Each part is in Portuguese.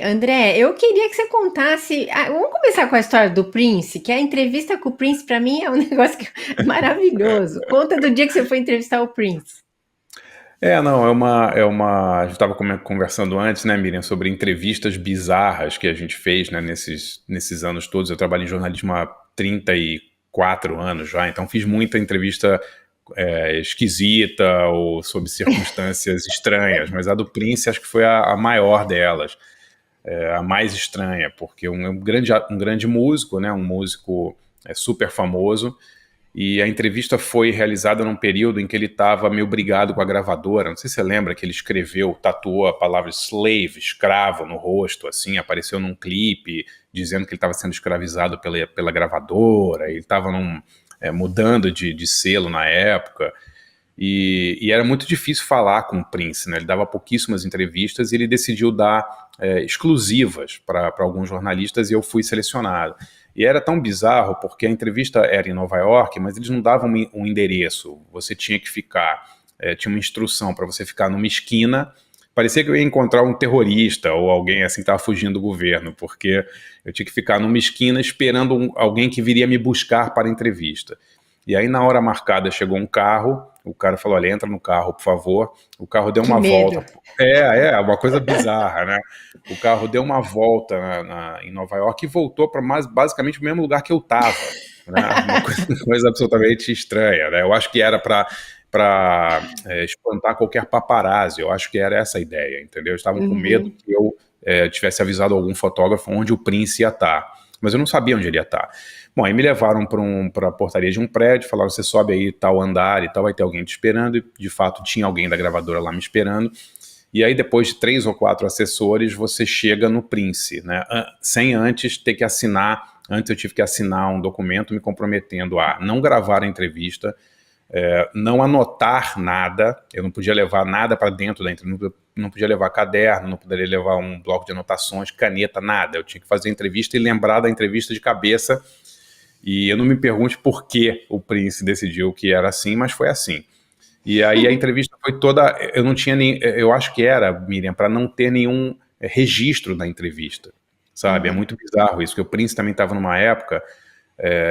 André, eu queria que você contasse. Vamos começar com a história do Prince, que a entrevista com o Prince, para mim, é um negócio maravilhoso. Conta do dia que você foi entrevistar o Prince. Não, a gente estava conversando antes, né, Miriam, sobre entrevistas bizarras que a gente fez, né, nesses anos todos. Eu trabalho em jornalismo há 34 anos já, então fiz muita entrevista esquisita ou sob circunstâncias estranhas, mas a do Prince acho que foi a maior delas, a mais estranha, porque um grande músico, né, um músico super famoso. E a entrevista foi realizada num período em que ele estava meio brigado com a gravadora. Não sei se você lembra que ele tatuou a palavra slave, escravo, no rosto, assim, apareceu num clipe dizendo que ele estava sendo escravizado pela gravadora, ele estava mudando de selo na época. E era muito difícil falar com o Prince, né? Ele dava pouquíssimas entrevistas e ele decidiu dar exclusivas para alguns jornalistas e eu fui selecionado. E era tão bizarro porque a entrevista era em Nova York, mas eles não davam um endereço. Você tinha que ficar, tinha uma instrução para você ficar numa esquina. Parecia que eu ia encontrar um terrorista ou alguém assim que estava fugindo do governo, porque eu tinha que ficar numa esquina esperando alguém que viria me buscar para a entrevista. E aí, na hora marcada, chegou um carro, o cara falou, olha, entra no carro, por favor. O carro deu Que uma medo. volta. Uma coisa bizarra, né? O carro deu uma volta em Nova York e voltou para basicamente o mesmo lugar que eu estava. Né? Uma coisa absolutamente estranha, né? Eu acho que era para espantar qualquer paparazzi. Eu acho que era essa a ideia, entendeu? Eles estavam com medo que eu tivesse avisado algum fotógrafo onde o Prince ia estar. Mas eu não sabia onde ele ia estar. Bom, aí me levaram para a portaria de um prédio, falaram, você sobe aí tal andar e tal, vai ter alguém te esperando, e de fato tinha alguém da gravadora lá me esperando, e aí depois de 3 ou 4 assessores, você chega no Prince, né, sem antes ter que assinar, antes eu tive que assinar um documento me comprometendo a não gravar a entrevista, não anotar nada, eu não podia levar nada para dentro da entrevista, não podia levar caderno, não poderia levar um bloco de anotações, caneta, nada, eu tinha que fazer a entrevista e lembrar da entrevista de cabeça. E eu não me pergunte por que o Prince decidiu que era assim, mas foi assim. E aí a entrevista foi toda, eu não tinha nem, eu acho que era, Miriam, para não ter nenhum registro da entrevista, sabe? É muito bizarro isso, que o Prince também estava numa época,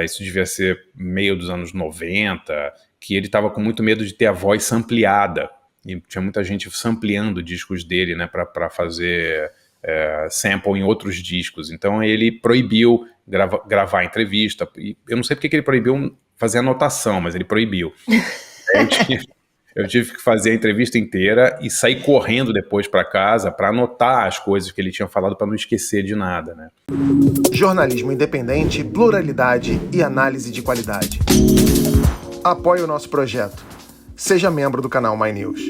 isso devia ser meio dos anos 90, que ele estava com muito medo de ter a voz sampleada, e tinha muita gente sampleando discos dele, né, para fazer sample em outros discos. Então ele proibiu gravar a entrevista. E eu não sei porque que ele proibiu fazer anotação, mas ele proibiu. Eu tive que fazer a entrevista inteira e sair correndo depois para casa para anotar as coisas que ele tinha falado para não esquecer de nada, né? Jornalismo independente, pluralidade e análise de qualidade. Apoie o nosso projeto. Seja membro do canal My News.